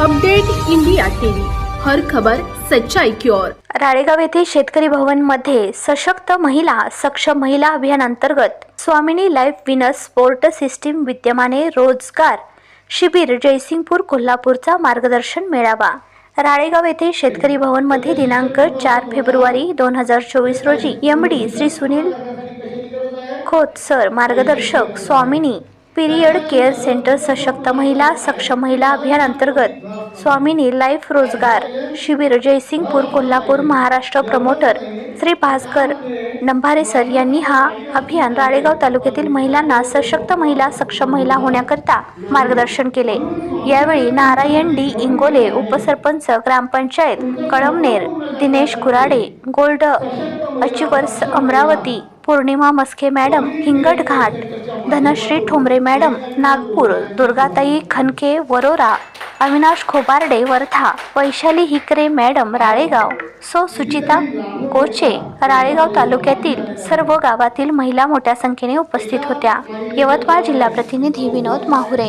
Update India TV, हर खबर सच्चाई की ओर। राळेगाव येथे शेतकरी भवन मध्ये सशक्त महिला सक्षम महिला अभियान अंतर्गत स्वामिनी लाईफ विनस स्पोर्ट सिस्टीम विद्यमाने रोजगार शिबिर जयसिंगपूर कोल्हापूरचा मार्गदर्शन मेळावा। राळेगाव येथे शेतकरी भवन मध्ये दिनांक 4 फेब्रुवारी 2024 रोजी एमडी श्री सुनील खोत सर मार्गदर्शक स्वामिनी पीरियड केअर सेंटर सशक्त महिला सक्षम महिला अभियान अंतर्गत स्वामिनी लाईफ रोजगार शिबिर जयसिंगपूर कोल्हापूर महाराष्ट्र प्रमोटर श्री भास्कर नंभारे सर यांनी हा अभियान राळेगाव तालुक्यातील महिलांना सशक्त महिला सक्षम महिला होण्याकरिता मार्गदर्शन केले। यावेळी नारायण डी इंगोले उपसरपंच ग्रामपंचायत Kalamner Dinesh Kurade gold achievers Amravati Purnima Maske madam Hinganghat Dhanashree Thombare madam Nagpur Durgatai Khanke Warora Avinash Khobarde Wardha Vaishali Hikare madam Ralegaon सो सुचिता गोचे राळेगाव तालुक्यातील सर्व गावातील महिला मोठ्या संख्येने उपस्थित होत्या। यवतमाळ जिल्हा प्रतिनिधी विनोद माहुरे।